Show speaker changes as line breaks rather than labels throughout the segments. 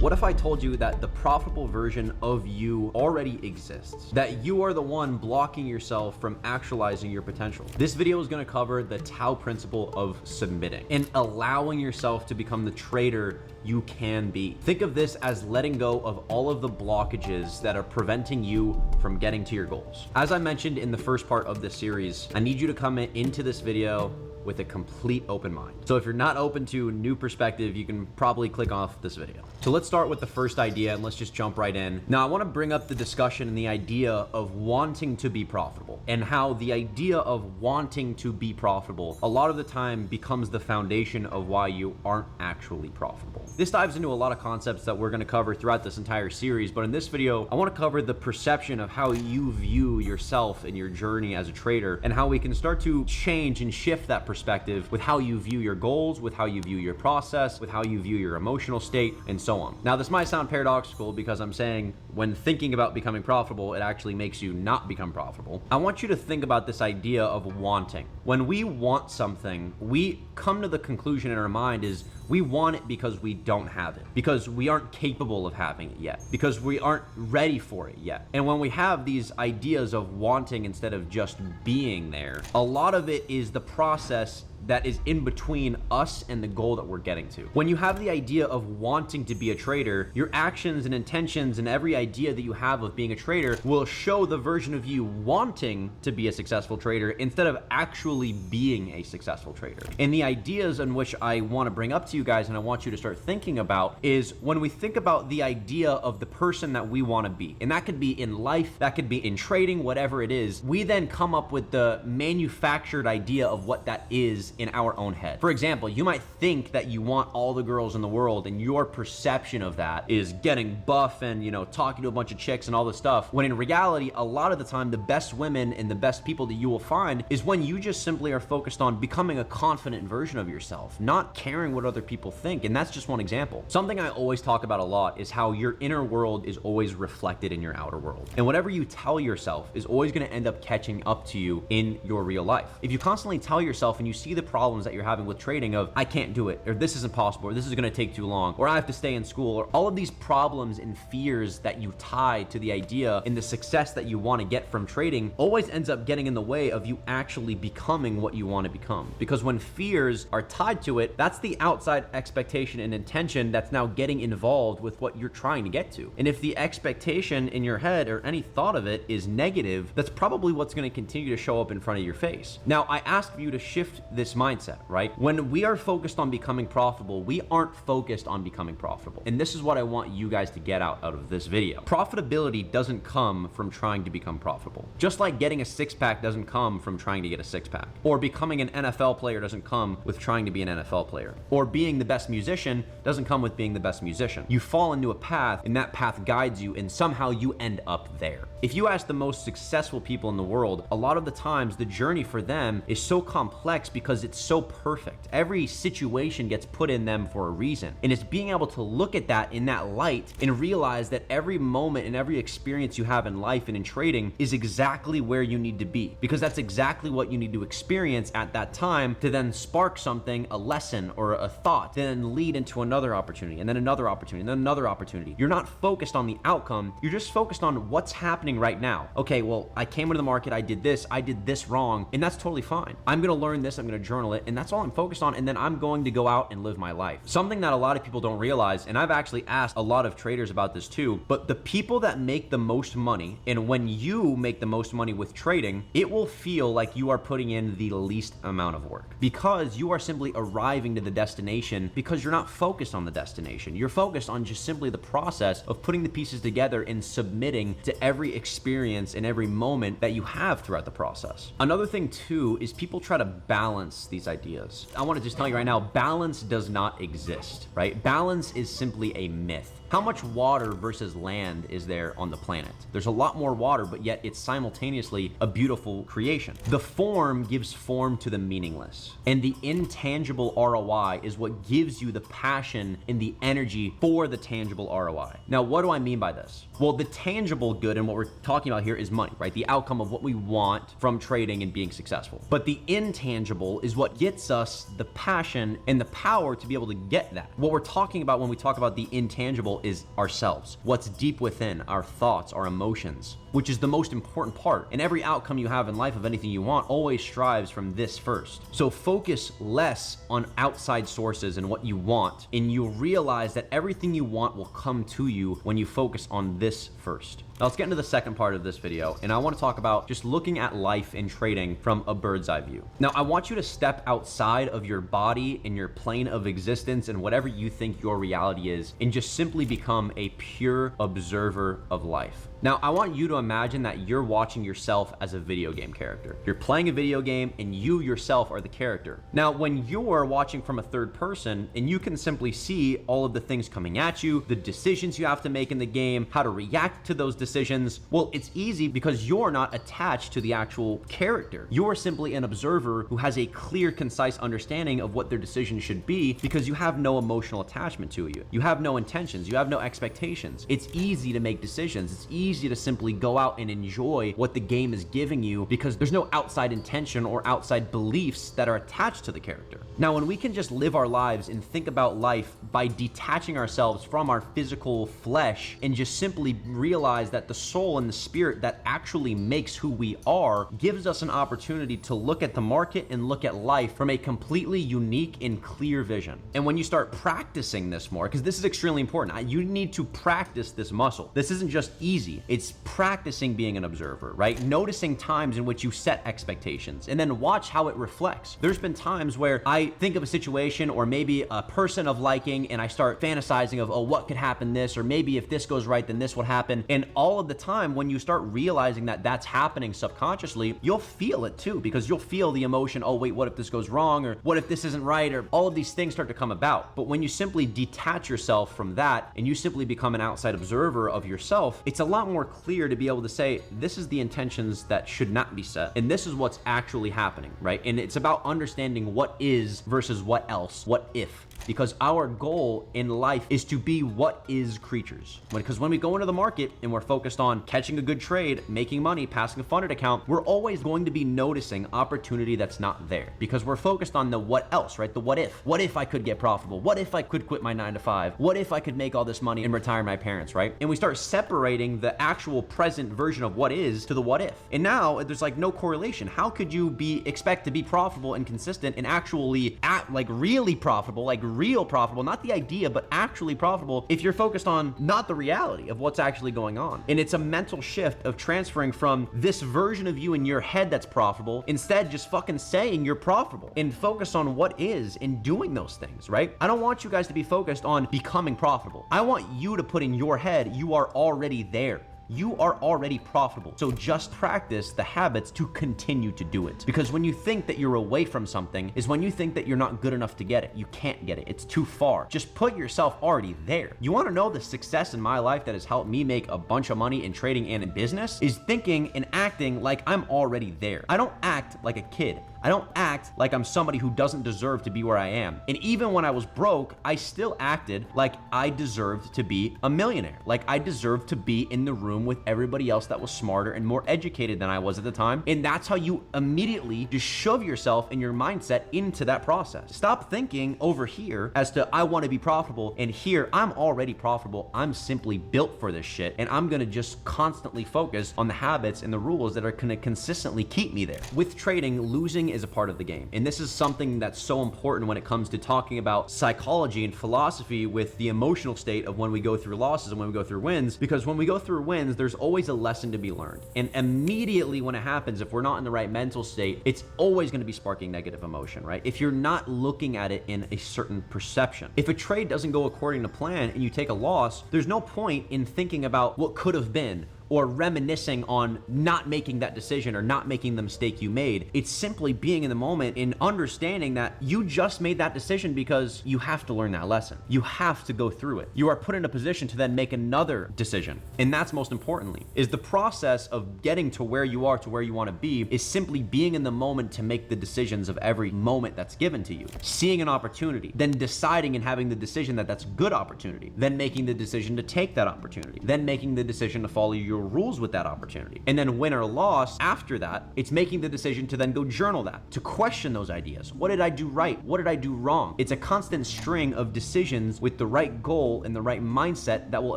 What if I told you that the profitable version of you already exists? That you are the one blocking yourself from actualizing your potential? This video is going to cover the Tao principle of submitting and allowing yourself to become the trader you can be. Think of this as letting go of all of the blockages that are preventing you from getting to your goals. As I mentioned in the first part of this series, I need you to come into this video with a complete open mind. So if you're not open to a new perspective, you can probably click off this video. So let's start with the first idea and let's just jump right in. Now I want to bring up the discussion and the idea of wanting to be profitable and how the idea of wanting to be profitable a lot of the time becomes the foundation of why you aren't actually profitable. This dives into a lot of concepts that we're going to cover throughout this entire series, but in this video, I want to cover the perception of how you view yourself in your journey as a trader and how we can start to change and shift that perspective with how you view your goals, with how you view your process, with how you view your emotional state, and so on. Now, this might sound paradoxical because I'm saying when thinking about becoming profitable, it actually makes you not become profitable. I want you to think about this idea of wanting. When we want something, we come to the conclusion in our mind is we want it because we don't have it, because we aren't capable of having it yet, because we aren't ready for it yet. And when we have these ideas of wanting instead of just being there, a lot of it is the process that is in between us and the goal that we're getting to. When you have the idea of wanting to be a trader, your actions and intentions and every idea that you have of being a trader will show the version of you wanting to be a successful trader instead of actually being a successful trader. And the ideas in which I want to bring up to you guys and I want you to start thinking about is when we think about the idea of the person that we want to be, and that could be in life, that could be in trading, whatever it is, we then come up with the manufactured idea of what that is in our own head. For example, you might think that you want all the girls in the world and your perception of that is getting buff and, talking to a bunch of chicks and all this stuff, when in reality, a lot of the time, the best women and the best people that you will find is when you just simply are focused on becoming a confident version of yourself, not caring what other people think. And that's just one example. Something I always talk about a lot is how your inner world is always reflected in your outer world. And whatever you tell yourself is always going to end up catching up to you in your real life. If you constantly tell yourself and you see the problems that you're having with trading of I can't do it, or this isn't possible, or this is going to take too long, or I have to stay in school, or all of these problems and fears that you tie to the idea and the success that you want to get from trading always ends up getting in the way of you actually becoming what you want to become. Because when fears are tied to it, that's the outside expectation and intention that's now getting involved with what you're trying to get to. And if the expectation in your head or any thought of it is negative, that's probably what's going to continue to show up in front of your face. Now, I ask you to shift this mindset, right? When we are focused on becoming profitable, we aren't focused on becoming profitable. And this is what I want you guys to get out of this video. Profitability doesn't come from trying to become profitable. Just like getting a six-pack doesn't come from trying to get a six-pack. Or becoming an NFL player doesn't come with trying to be an NFL player. Or being the best musician doesn't come with being the best musician. You fall into a path and that path guides you and somehow you end up there. If you ask the most successful people in the world, a lot of the times the journey for them is so complex because it's so perfect. Every situation gets put in them for a reason. And it's being able to look at that in that light and realize that every moment and every experience you have in life and in trading is exactly where you need to be, because that's exactly what you need to experience at that time to then spark something, a lesson or a thought, then lead into another opportunity and then another opportunity and then another opportunity. You're not focused on the outcome. You're just focused on what's happening right now. Okay, well, I came into the market, I did this wrong, and that's totally fine. I'm going to learn this, I'm going to journal it, and that's all I'm focused on, and then I'm going to go out and live my life. Something that a lot of people don't realize, and I've actually asked a lot of traders about this too, but the people that make the most money, and when you make the most money with trading, it will feel like you are putting in the least amount of work because you are simply arriving to the destination because you're not focused on the destination. You're focused on just simply the process of putting the pieces together and submitting to every experience and every moment that you have throughout the process. Another thing too is people try to balance these ideas. I want to just tell you right now, balance does not exist, right? Balance is simply a myth. How much water versus land is there on the planet? There's a lot more water, but yet it's simultaneously a beautiful creation. The form gives form to the meaningless, and the intangible ROI is what gives you the passion and the energy for the tangible ROI. Now, what do I mean by this? Well, the tangible good and what we're talking about here is money, right? The outcome of what we want from trading and being successful. But the intangible is is what gets us the passion and the power to be able to get that. What we're talking about when we talk about the intangible is ourselves, what's deep within, our thoughts, our emotions, which is the most important part. And every outcome you have in life of anything you want always strives from this first. So focus less on outside sources and what you want, and you'll realize that everything you want will come to you when you focus on this first. Now let's get into the second part of this video, and I want to talk about just looking at life and trading from a bird's eye view. Now I want you to step outside of your body and your plane of existence and whatever you think your reality is, and just simply become a pure observer of life. Now, I want you to imagine that you're watching yourself as a video game character. You're playing a video game and you yourself are the character. Now, when you're watching from a third person and you can simply see all of the things coming at you, the decisions you have to make in the game, how to react to those decisions, well, it's easy because you're not attached to the actual character. You're simply an observer who has a clear, concise understanding of what their decision should be because you have no emotional attachment to you. You have no intentions. You have no expectations. It's easy to make decisions. It's easy to simply go out and enjoy what the game is giving you because there's no outside intention or outside beliefs that are attached to the character. Now, when we can just live our lives and think about life by detaching ourselves from our physical flesh and just simply realize that the soul and the spirit that actually makes who we are gives us an opportunity to look at the market and look at life from a completely unique and clear vision. And when you start practicing this more, because this is extremely important, you need to practice this muscle. This isn't just easy. It's practicing being an observer, right? Noticing times in which you set expectations and then watch how it reflects. There's been times where I think of a situation or maybe a person of liking and I start fantasizing of, oh, what could happen this, or maybe if this goes right, then this would happen. And all of the time, when you start realizing that that's happening subconsciously, you'll feel it too, because you'll feel the emotion, oh, wait, what if this goes wrong? Or what if this isn't right? Or all of these things start to come about. But when you simply detach yourself from that and you simply become an outside observer of yourself, it's a lot more clear to be able to say, this is the intentions that should not be set, and this is what's actually happening, right? And it's about understanding what is versus what else, what if. Because our goal in life is to be what is creatures. Because when we go into the market and we're focused on catching a good trade, making money, passing a funded account, we're always going to be noticing opportunity that's not there. Because we're focused on the what else, right? The what if. What if I could get profitable? What if I could quit my 9-to-5? What if I could make all this money and retire my parents, right? And we start separating the actual present version of what is to the what if. And now there's like no correlation. How could you expect to be profitable and consistent and actually really profitable, like real profitable, not the idea, but actually profitable, if you're focused on not the reality of what's actually going on? And it's a mental shift of transferring from this version of you in your head that's profitable, instead just fucking saying you're profitable and focus on what is and doing those things, right? I don't want you guys to be focused on becoming profitable. I want you to put in your head, you are already there. You are already profitable. So just practice the habits to continue to do it. Because when you think that you're away from something is when you think that you're not good enough to get it. You can't get it. It's too far. Just put yourself already there. You want to know the success in my life that has helped me make a bunch of money in trading and in business is thinking and acting like I'm already there. I don't act like a kid. I don't act like I'm somebody who doesn't deserve to be where I am. And even when I was broke, I still acted like I deserved to be a millionaire. Like I deserved to be in the room with everybody else that was smarter and more educated than I was at the time. And that's how you immediately just shove yourself and your mindset into that process. Stop thinking over here as to I want to be profitable, and here I'm already profitable. I'm simply built for this shit, and I'm gonna just constantly focus on the habits and the rules that are gonna consistently keep me there. With trading, losing is a part of the game. And this is something that's so important when it comes to talking about psychology and philosophy with the emotional state of when we go through losses and when we go through wins, because when we go through wins, there's always a lesson to be learned. And immediately when it happens, if we're not in the right mental state, it's always going to be sparking negative emotion, right? If you're not looking at it in a certain perception. If a trade doesn't go according to plan and you take a loss, there's no point in thinking about what could have been, or reminiscing on not making that decision or not making the mistake you made. It's simply being in the moment and understanding that you just made that decision because you have to learn that lesson. You have to go through it. You are put in a position to then make another decision. And that's most importantly, is the process of getting to where you are, to where you want to be, is simply being in the moment to make the decisions of every moment that's given to you. Seeing an opportunity, then deciding and having the decision that that's a good opportunity, then making the decision to take that opportunity, then making the decision to follow your rules with that opportunity. And then win or loss after that, it's making the decision to then go journal that, to question those ideas. What did I do right? What did I do wrong? It's a constant string of decisions with the right goal and the right mindset that will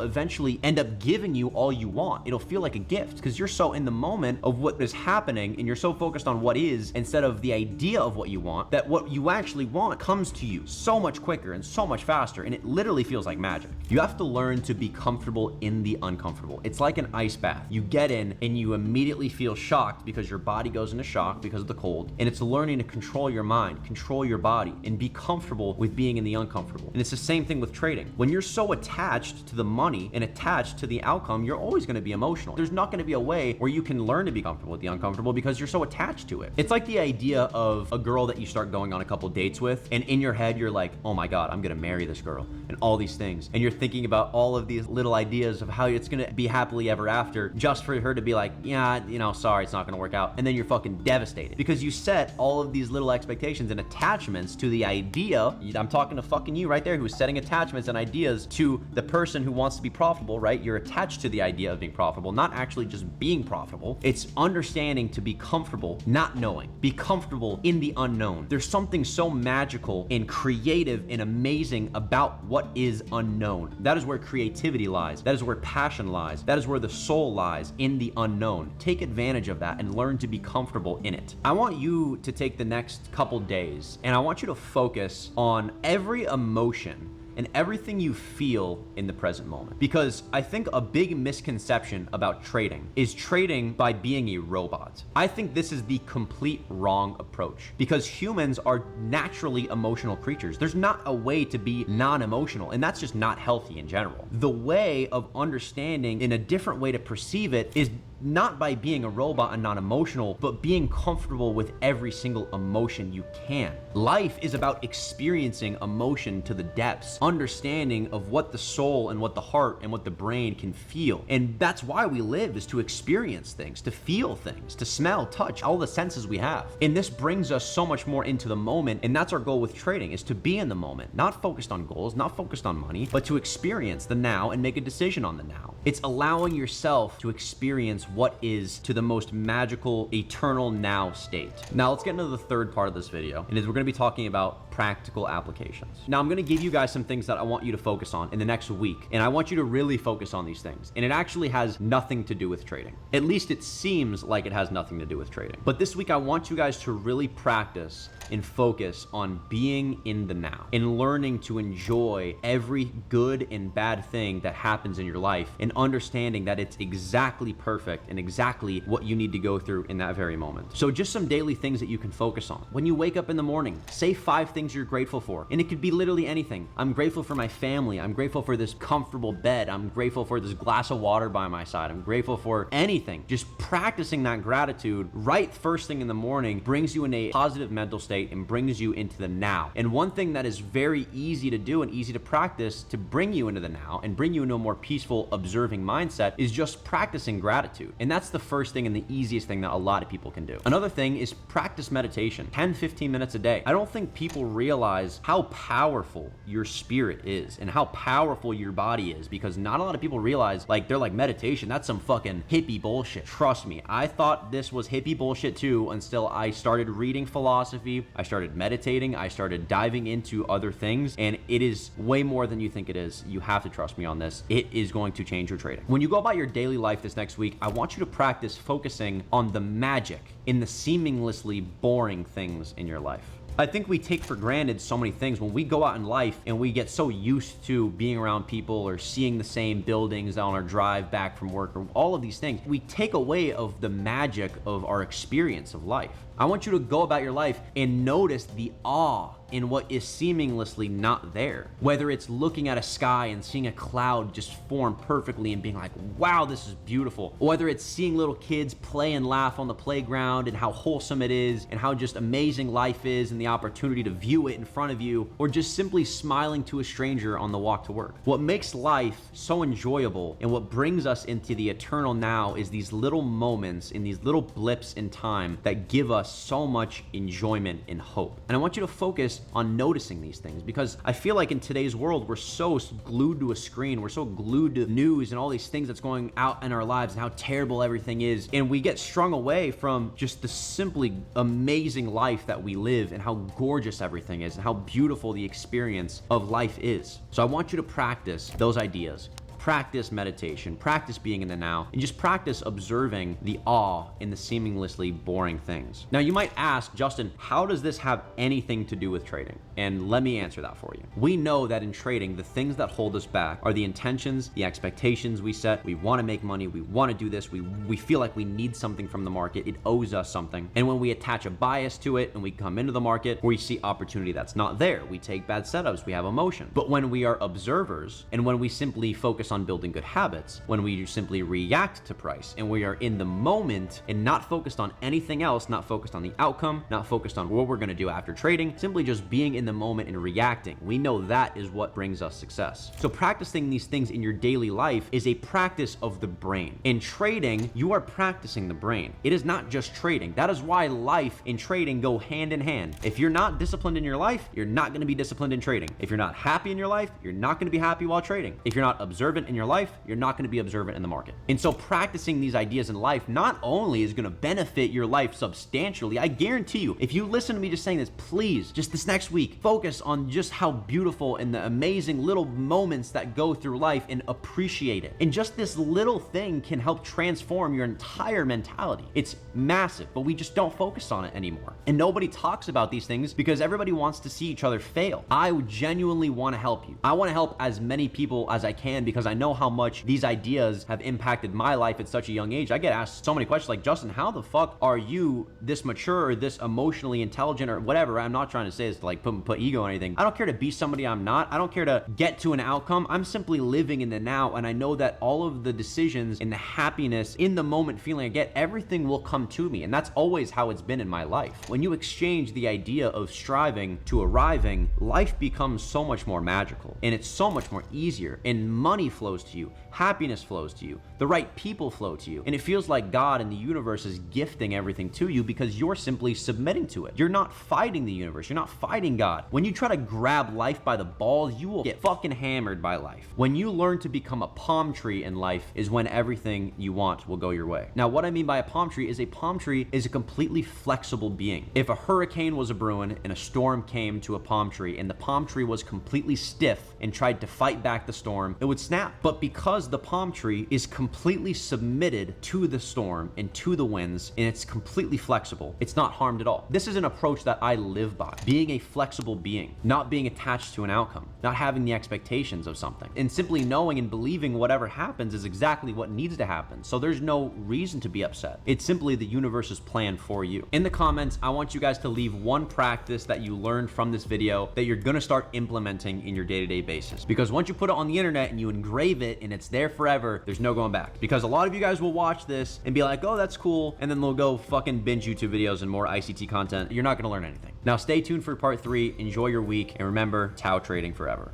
eventually end up giving you all you want. It'll feel like a gift because you're so in the moment of what is happening and you're so focused on what is instead of the idea of what you want, that what you actually want comes to you so much quicker and so much faster, and it literally feels like magic. You have to learn to be comfortable in the uncomfortable. It's like an ice bath. You get in and you immediately feel shocked because your body goes into shock because of the cold, and it's learning to control your mind, control your body, and be comfortable with being in the uncomfortable. And it's the same thing with trading. When you're so attached to the money and attached to the outcome, you're always going to be emotional. There's not going to be a way where you can learn to be comfortable with the uncomfortable because you're so attached to it. It's like the idea of a girl that you start going on a couple dates with, and in your head you're like, oh my God, I'm going to marry this girl and all these things. And you're thinking about all of these little ideas of how it's going to be happily ever after, just for her to be like, yeah, you know, sorry, it's not going to work out. And then you're fucking devastated because you set all of these little expectations and attachments to the idea. I'm talking to fucking you right there who's setting attachments and ideas to the person who wants to be profitable, right? You're attached to the idea of being profitable, not actually just being profitable. It's understanding to be comfortable not knowing, be comfortable in the unknown. There's something so magical and creative and amazing about what is unknown. That is where creativity lies. That is where passion lies. That is where the soul lies, in the unknown. Take advantage of that and learn to be comfortable in it. I want you to take the next couple days and I want you to focus on every emotion and everything you feel in the present moment. Because I think a big misconception about trading is trading by being a robot. I think this is the complete wrong approach because humans are naturally emotional creatures. There's not a way to be non-emotional, and that's just not healthy in general. The way of understanding in a different way to perceive it is not by being a robot and non-emotional, but being comfortable with every single emotion you can. Life is about experiencing emotion to the depths, understanding of what the soul and what the heart and what the brain can feel. And that's why we live, is to experience things, to feel things, to smell, touch, all the senses we have. And this brings us so much more into the moment. And that's our goal with trading, is to be in the moment, not focused on goals, not focused on money, but to experience the now and make a decision on the now. It's allowing yourself to experience what is to the most magical, eternal now state. Now let's get into the third part of this video, and we're going to be talking about practical applications. Now I'm going to give you guys some things that I want you to focus on in the next week, and I want you to really focus on these things. And it actually has nothing to do with trading. At least it seems like it has nothing to do with trading. But this week I want you guys to really practice and focus on being in the now and learning to enjoy every good and bad thing that happens in your life, and understanding that it's exactly perfect and exactly what you need to go through in that very moment. So just some daily things that you can focus on. When you wake up in the morning, say 5 things you're grateful for. And it could be literally anything. I'm grateful for my family. I'm grateful for this comfortable bed. I'm grateful for this glass of water by my side. I'm grateful for anything. Just practicing that gratitude right first thing in the morning brings you in a positive mental state and brings you into the now. And one thing that is very easy to do and easy to practice to bring you into the now and bring you into a more peaceful, observing mindset is just practicing gratitude. And that's the first thing and the easiest thing that a lot of people can do. Another thing is practice meditation, 10-15 minutes a day. I don't think people realize how powerful your spirit is and how powerful your body is, because not a lot of people realize, like, they're like, meditation, that's some fucking hippie bullshit. Trust me, I thought this was hippie bullshit too until I started reading philosophy, I started meditating, I started diving into other things, and it is way more than you think it is. You have to trust me on this. It is going to change your trading. When you go about your daily life this next week, I want you to practice focusing on the magic in the seemingly boring things in your life. I think we take for granted so many things when we go out in life, and we get so used to being around people or seeing the same buildings on our drive back from work, or all of these things. We take away of the magic of our experience of life. I want you to go about your life and notice the awe in what is seemingly not there. Whether it's looking at a sky and seeing a cloud just form perfectly and being like, wow, this is beautiful. Or whether it's seeing little kids play and laugh on the playground and how wholesome it is and how just amazing life is and the opportunity to view it in front of you, or just simply smiling to a stranger on the walk to work. What makes life so enjoyable and what brings us into the eternal now is these little moments and these little blips in time that give us us so much enjoyment and hope. And I want you to focus on noticing these things, because I feel like in today's world, we're so glued to a screen. We're so glued to news and all these things that's going out in our lives and how terrible everything is. And we get strung away from just the simply amazing life that we live and how gorgeous everything is and how beautiful the experience of life is. So I want you to practice those ideas. Practice meditation, practice being in the now, and just practice observing the awe in the seemingly boring things. Now, you might ask, Justin, how does this have anything to do with trading? And let me answer that for you. We know that in trading, the things that hold us back are the intentions, the expectations we set. We want to make money. We want to do this. We feel like we need something from the market. It owes us something. And when we attach a bias to it and we come into the market, we see opportunity that's not there. We take bad setups. We have emotion. But when we are observers and when we simply focus on building good habits, when we simply react to price and we are in the moment and not focused on anything else, not focused on the outcome, not focused on what we're going to do after trading, simply just being in the moment and reacting, we know that is what brings us success. So practicing these things in your daily life is a practice of the brain. In trading, you are practicing the brain. It is not just trading. That is why life and trading go hand in hand. If you're not disciplined in your life, you're not going to be disciplined in trading. If you're not happy in your life, you're not going to be happy while trading. If you're not observant in your life, you're not going to be observant in the market. And so practicing these ideas in life not only is going to benefit your life substantially, I guarantee you, if you listen to me just saying this, please, just this next week, focus on just how beautiful and the amazing little moments that go through life and appreciate it. And just this little thing can help transform your entire mentality. It's massive, but we just don't focus on it anymore. And nobody talks about these things because everybody wants to see each other fail. I genuinely want to help you. I want to help as many people as I can because I know how much these ideas have impacted my life at such a young age. I get asked so many questions like, Justin, how the fuck are you this mature or this emotionally intelligent or whatever? I'm not trying to say this to like put ego or anything. I don't care to be somebody I'm not. I don't care to get to an outcome. I'm simply living in the now, and I know that all of the decisions and the happiness in the moment feeling I get, everything will come to me, and that's always how it's been in my life. When you exchange the idea of striving to arriving, life becomes so much more magical, and it's so much more easier, and money flows to you, happiness flows to you, the right people flow to you, and it feels like God and the universe is gifting everything to you because you're simply submitting to it. You're not fighting the universe. You're not fighting God. When you try to grab life by the balls, you will get fucking hammered by life. When you learn to become a palm tree in life is when everything you want will go your way. Now, what I mean by a palm tree is a completely flexible being. If a hurricane was a brewing and a storm came to a palm tree and the palm tree was completely stiff and tried to fight back the storm, it would snap. But because the palm tree is completely submitted to the storm and to the winds and it's completely flexible, it's not harmed at all. This is an approach that I live by. Being a flexible being, not being attached to an outcome, not having the expectations of something, and simply knowing and believing whatever happens is exactly what needs to happen. So there's no reason to be upset. It's simply the universe's plan for you. In the comments, I want you guys to leave one practice that you learned from this video that you're gonna start implementing in your day-to-day basis. Because once you put it on the internet and you engrave it and it's there forever, there's no going back. Because a lot of you guys will watch this and be like, oh, that's cool, and then they'll go fucking binge YouTube videos and more ICT content. You're not gonna learn anything. Now stay tuned for part 3, enjoy your week, and remember, Tao trading forever.